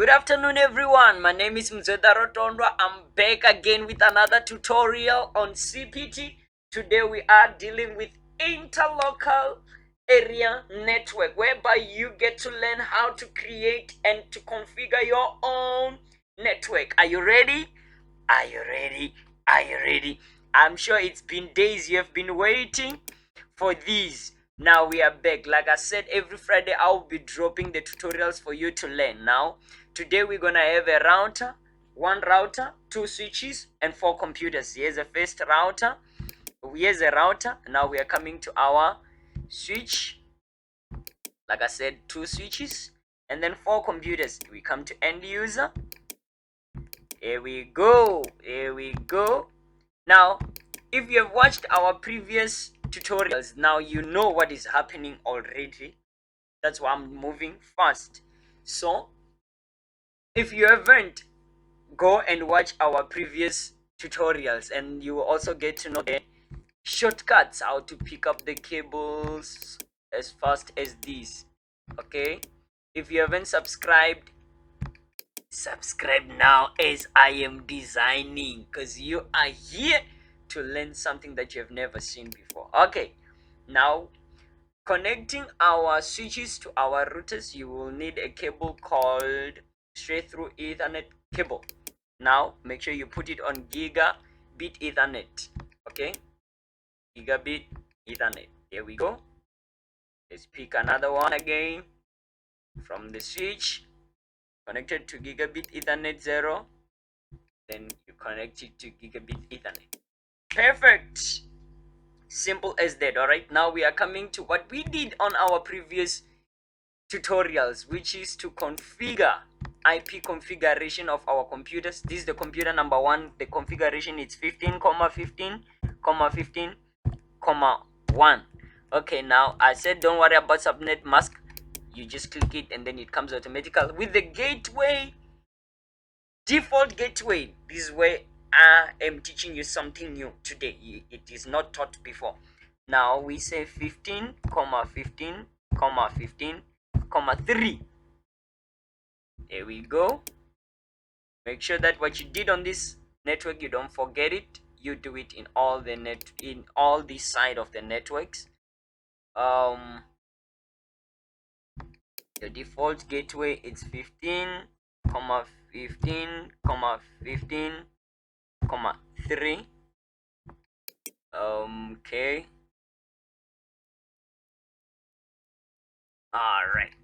Good afternoon, everyone. My name is Mzeda Rotondwa. I'm back again with another tutorial on CPT. Today we are dealing with interlocal area network, whereby you get to learn how to create and to configure your own network. Are you ready? Are you ready? Are you ready? I'm sure it's been days you have been waiting for these. Now we are back. Like I said, every Friday I'll be dropping the tutorials for you to learn. Now today we're gonna have a router, one router, two switches, and four computers. Here's the first router. Here's a router. Now we are coming to our switch. Like I said, two switches and then four computers. We come to end user. Here we go. Here we go. Now, if you have watched our previous tutorials, now you know what is happening already. That's why I'm moving fast. So, if you haven't, go and watch our previous tutorials and you will also get to know the shortcuts, how to pick up the cables as fast as these. Okay, if you haven't subscribed, subscribe now as I am designing, because you are here to learn something that you have never seen before. Okay, now connecting our switches to our routers, you will need a cable called straight through Ethernet cable. Now make sure you put it on gigabit Ethernet. Okay, gigabit Ethernet. Here we go. Let's pick another one again from the switch connected to gigabit Ethernet 0. Then you connect it to gigabit Ethernet. Perfect. Simple as that. All right, now we are coming to what we did on our previous tutorials, which is to configure IP configuration of our computers. This is the computer number 1. The configuration is 15,15,15,1. Okay, now I said don't worry about subnet mask. You just click it and then it comes automatically with the gateway, default gateway. This is where I am teaching you something new today. It is not taught before. Now we say 15, 15, 15, 3. There we go. Make sure that what you did on this network, you don't forget it. You do it in all the side of the networks. The default gateway is 15, 15, 15, 3. Okay. All right.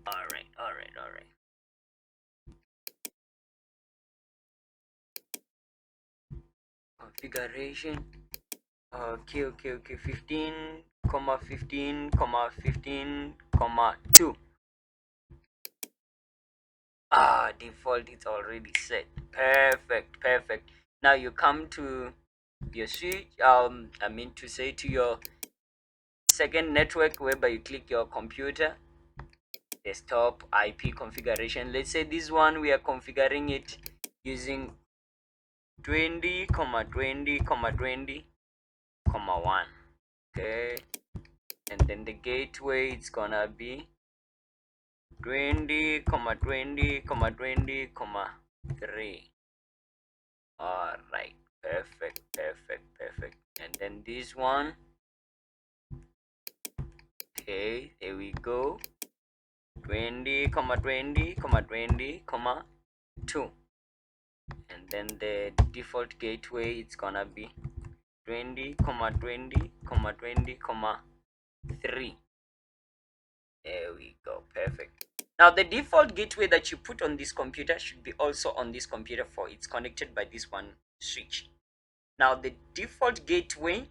Configuration. Okay. 15, 15, 15, 2. Default is already set. Perfect. Now you come to your switch. I mean to say to your second network, whereby you click your computer, desktop IP configuration. Let's say this one we are configuring it using 20, 20, 20, 1. Okay, and then the gateway, it's gonna be 20, 20, 20, 3. All right, perfect. And then this one, okay, there we go. 20, 20, 20, 2. And then the default gateway, it's gonna be 20, 20, 20, 3. There we go. Perfect. Now the default gateway that you put on this computer should be also on this computer, for it's connected by this one switch. Now the default gateway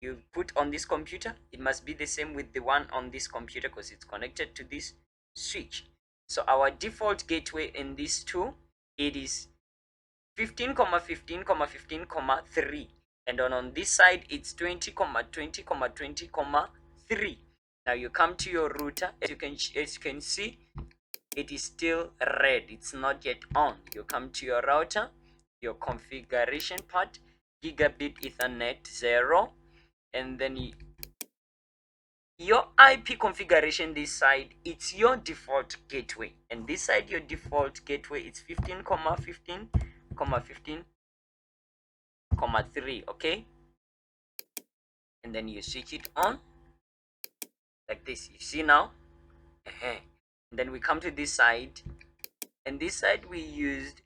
you put on this computer, it must be the same with the one on this computer, because it's connected to this switch. So our default gateway in these two, it is 15, 15, 15, 3. And on this side, it's 20, 20, 20, 3. Now you come to your router. As you can see, it is still red. It's not yet on. You come to your router, your configuration part, gigabit Ethernet 0, and then your IP configuration this side, it's your default gateway, and this side your default gateway, it's 15 comma 15 comma 15 comma 3. Okay, and then you switch it on like this. You see now. And then we come to this side, and this side we used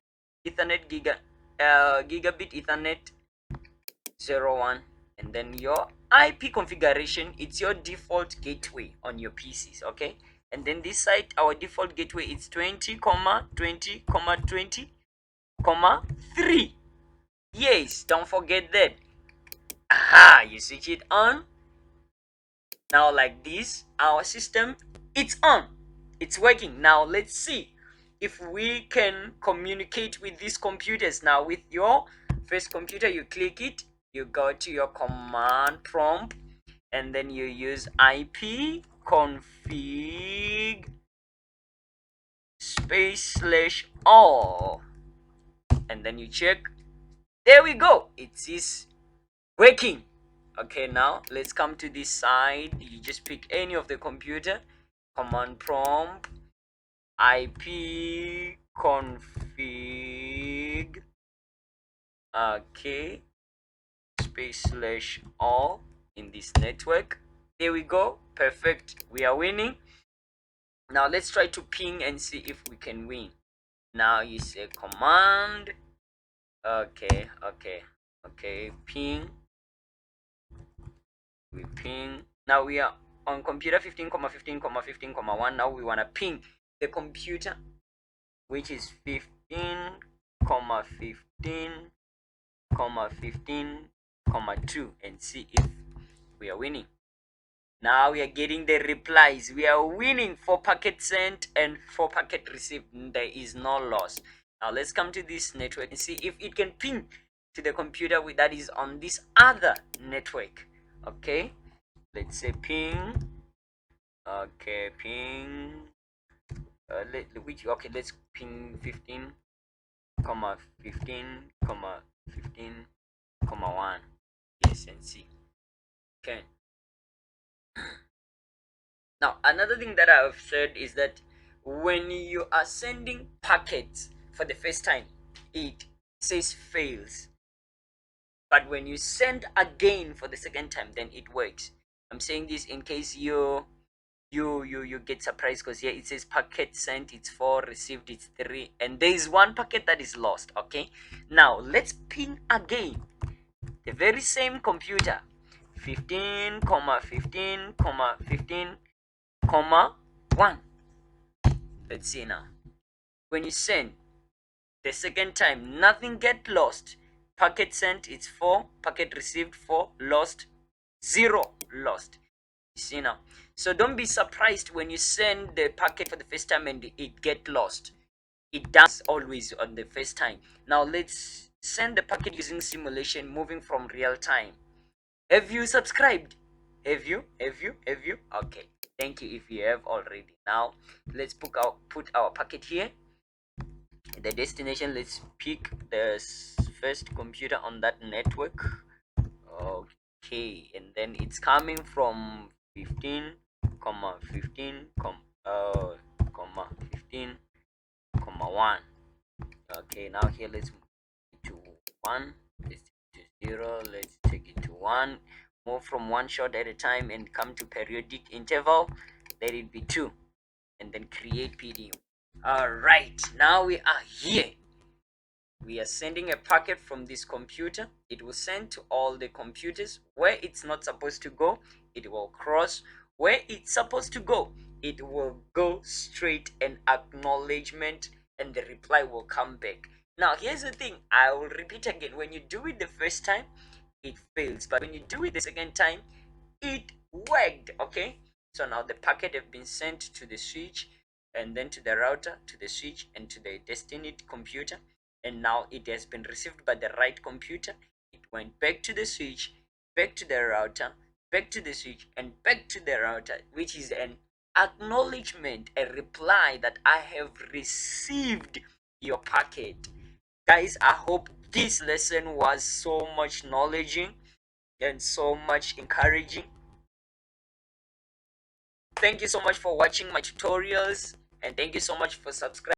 Ethernet gigabit Ethernet 01, and then your IP configuration, it's your default gateway on your PCs. Okay, and then this side our default gateway is 20 comma 20 comma 20 comma 3. Yes, don't forget that. Aha, you switch it on now like this. Our system, it's on, it's working. Now let's see if we can communicate with these computers. Now with your first computer, you click it, you go to your command prompt, and then you use IP config space / all, and then you check. There we go, it is working. Okay, now let's come to this side. You just pick any of the computer, command prompt, IP config, okay, space / all in this network. There we go, perfect, we are winning. Now let's try to ping and see if we can win. Now you say command, okay, ping, we ping. Now we are on computer 15 15 15 1. Now we want to ping the computer which is 15 15 15 2 and see if we are winning. Now we are getting the replies. We are winning. 4 packet sent and 4 packet received. There is no loss. Now let's come to this network and see if it can ping to the computer that is on this other network. Okay, let's say ping. Okay, ping. Let's ping 15 15 15 1. Yes, and see. Okay. Now another thing that I've said is that when you are sending packets for the first time, it says fails, but when you send again for the second time, then it works. I'm saying this in case you get surprised, because here it says packet sent, it's 4, received, it's 3, and there is 1 packet that is lost. Okay, now let's ping again the very same computer, 15 15 15 1. Let's see now. When you send the second time, nothing get lost. Packet sent, it's 4, packet received 4, lost 0, lost. You see now. So don't be surprised when you send the packet for the first time and it get lost. It does always on the first time. Now let's send the packet using simulation, moving from real time. Have you subscribed? Have you? Okay, thank you if you have already. Now let's put our packet here. The destination, let's pick the first computer on that network. Okay, and then it's coming from 15 15 15 1. Okay, now here let's move it to 1, let's take it to 0, let's take it to 1, move from 1 shot at a time and come to periodic interval, let it be 2, and then create PDU. Alright, now we are here. We are sending a packet from this computer. It will send to all the computers. Where it's not supposed to go, it will cross. Where it's supposed to go, it will go straight, and acknowledgement, and the reply will come back. Now here's the thing, I will repeat again. When you do it the first time, it fails, but when you do it the second time, it worked. Okay, so now the packet have been sent to the switch, and then to the router, to the switch, and to the destined computer, and now it has been received by the right computer. It went back to the switch, back to the router, back to the switch, and back to the router, which is an acknowledgement, a reply that I have received your packet. Guys, I hope this lesson was so much knowledgeable and so much encouraging. Thank you so much for watching my tutorials, and thank you so much for subscribing.